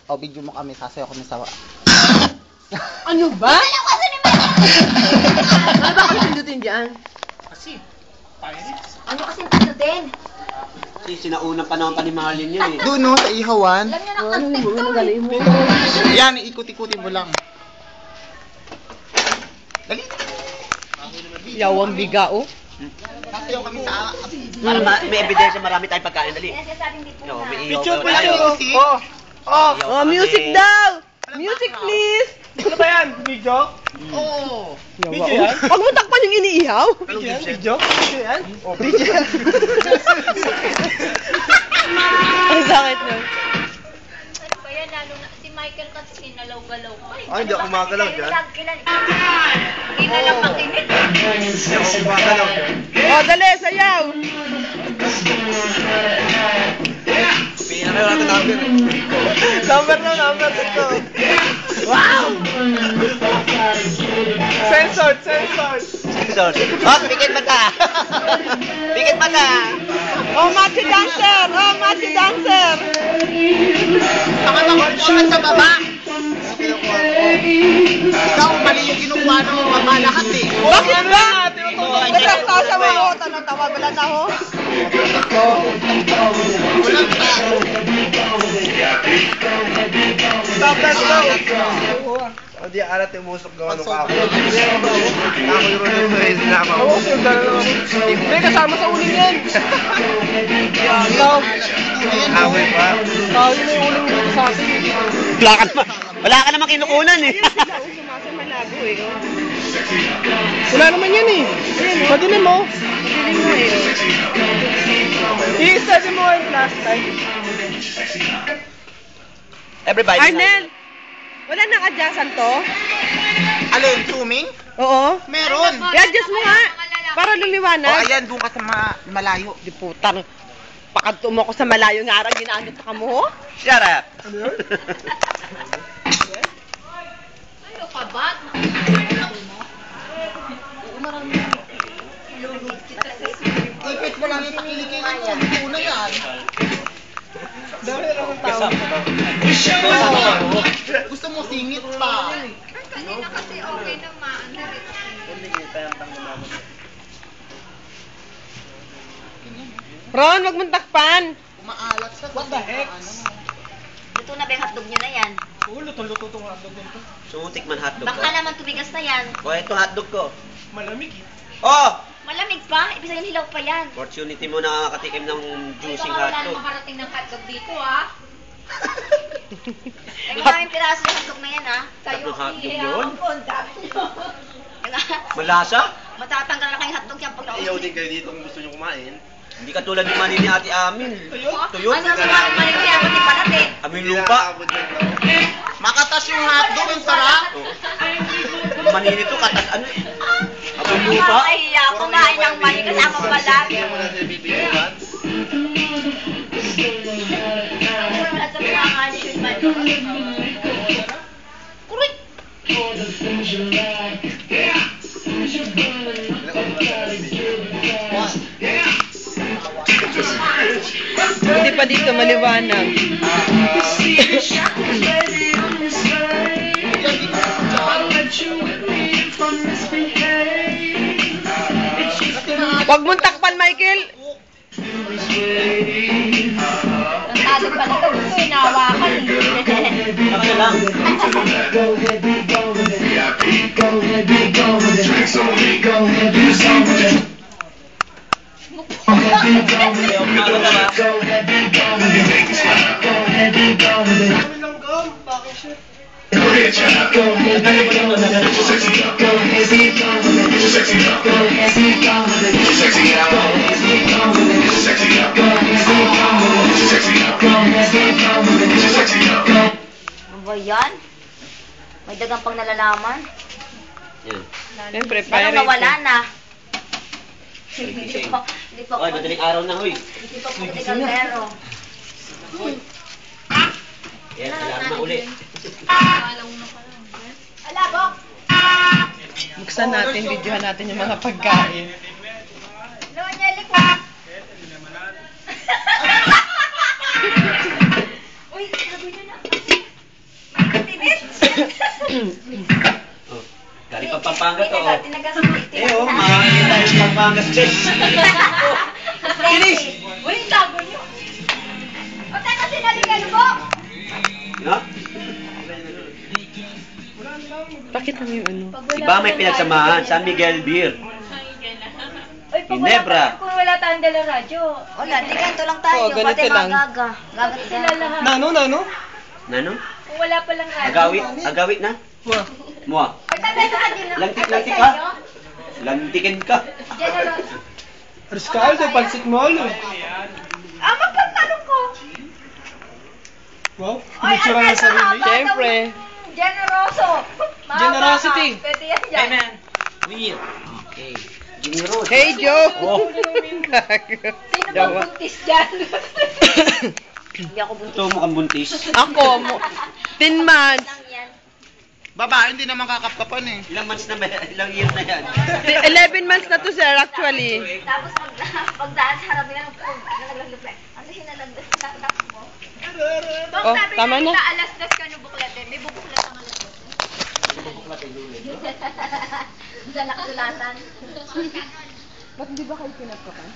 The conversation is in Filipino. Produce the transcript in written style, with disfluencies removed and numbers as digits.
O, video mo kami, sasayaw kami sa... Ano ba? Alam ko ni Mike! Ano ba kasi pindutin dyan? Kasi, pirates. Ano kasi pindutin? Kasi sinaunang panahon pa ni Marlene yun eh. Doon, no, sa ihawan. Alam niya na Ano content mo? to Ano eh. galing mo? Yan, ikot-ikutin mo lang. Dali. Yawang biga, oh. Sasayaw kami sa... Para may ebidensya, marami tayong pagkain. Dali. Kaya sinasabing di po Yo, na. may ihaw Picture, pa tayo. picture. Oh. Oh. Oh, music daw! Music, please! Ano ba yan? Video? Oo. Video yan? Huwag mo takpan yung iniihaw! Video yan? Video? Video yan? Oh, video. Ang sakit nun. Kaya lalo na, si Michael kasi sinalaw-galaw pa eh. Ay, hindi ako gumagalaw dyan. Hindi na lang makinig. Hindi ako gumagalaw. Oh, dali, sayaw! Pihin na kayo natin number. Number na, number dito. Wow! Censored, censored. Sensor. Oh, pikit mata. Pikit mata. Oh, Machi Dancer! Oh, Machi Dancer! Nakatakulan sa baba. Ikaw, mali yung kinukuha ng baba lahat eh. Bakit ba? Tinutuloy. Nagsasawa mo ako, tanong-tawa, wala na ako. Walang Stop that, stop. Hindi, alat yung musok gawa nung ako. Ako yung Ronald Reyes na ako. Oo, yung dala naman. Hindi, kasama sa uling yan. Ikaw. Away pa. Tayo na yung uling dito sa atin. Wala ka naman kinukunan eh. Sumasan malago eh. Wala naman yan eh. Madilim mo. Piling mo eh. I-study mo yung last time. Everybody. Arnel! Wala nang adjustan to? Alin, zooming? Oo. Meron. I-adjust mo nga. Para O, lumiwanag. ayan, doon ka sa malayo. Di putang. Pakanto mo ako sa malayo nga araw, ginaanot ka mo. Shut up. Ano ka ba? Ipit mo lang yung takilikin mo. Hindi na yan. Dami lang ang tao. Gusto mo singit pa. Kanina kasi okay na maandar eh. Ron, wag mong takpan. Umaalat siya. What the heck? Luto na ba yung hotdog niyo na yan? Oo, luto-luto itong hotdog nito. Sumutik man hotdog Baka ko. naman tumigas na yan. O, ito hotdog ko. Malamig eh. Oh! Malamig pa? Ibig sabihin hilaw pa yan. Opportunity mo na nakakatikim ng juicing Baka wala hotdog. namang makarating ng hotdog dito ah. Ay, maraming piraso yung hotdog na yan ah. Tatlong hotdog yun? ihawan ko, ang dami nyo. Malasa? Matatanggal na kayong hotdog yan pag naubos. kayo dito kung gusto nyo kumain. Hindi ka tulad ng mani ni Ate Amin. Tuyot. Ano sa mga maligay ako ni Palat eh. Amin lupa. Makatas yung hotdog, ang sarap. Ang mani nito katas ano eh. Amin lupa. Nakakahiya kumain ng mali kasama palagi. Wala sa mga kanin yung mali. Kurit! Hindi pa dito maliwanag. Wag mong takpan, Michael. Tantado pa nito. Gusto inawakan eh. Ano lang. Ano ba yan? May dagang pang nalalaman. Yan. Siyempre, Lalo nawala na. Gising. Hindi pa Oy, madaling araw na hoy. Hindi pa puti kaldero. Yan, alarm na uli. Alabok! Buksan natin, videohan natin yung mga pagkain. Naman niya likod. Uy, sabi Pampanga to. Tinagas Eh, oh, makakita yung Pampanga space. Finish! Uy, tago nyo. O, teka, sinaligan mo! No? Bakit mo yung ano? Iba may pinagsamahan. San Miguel Beer. Uy, pag Ginebra. kung wala tayong dalang radyo. Wala, di ganito lang tayo. Oo, ganito Pati mga lang. gaga. Gaga sila lahat. Nano? Nano? Kung wala palang radyo. Agawit na? Wah. Mua. Ay, tatay sa radyo na. Lantik ka? Lantikin ka. General. Riscaldo, pansit molo. Ah, magpagtanong ko. Wow, Oy, picture ng sarili. Siyempre. Generoso. Mahaba Generosity. ka. Pwede yan dyan. Okay. Giniro. Hey, Joe! Oh. Sino ba buntis dyan? Hindi ako buntis. Ito mukhang buntis. Ako, 10 months. Lang yan. Babae, hindi naman kakapkapan eh. Ilang months na ba? Ilang years na yan? 11 months na to, sir, actually. Tapos pagdaan sa harap nilang nalaglag-lag. Ano sinalaglag sa harap mo? Oh, tama na. Alas-das ka ng buklat eh. May bubuklat ang alas-das. Sa nakasulatan. Ba't di ba kayo pinagkapan?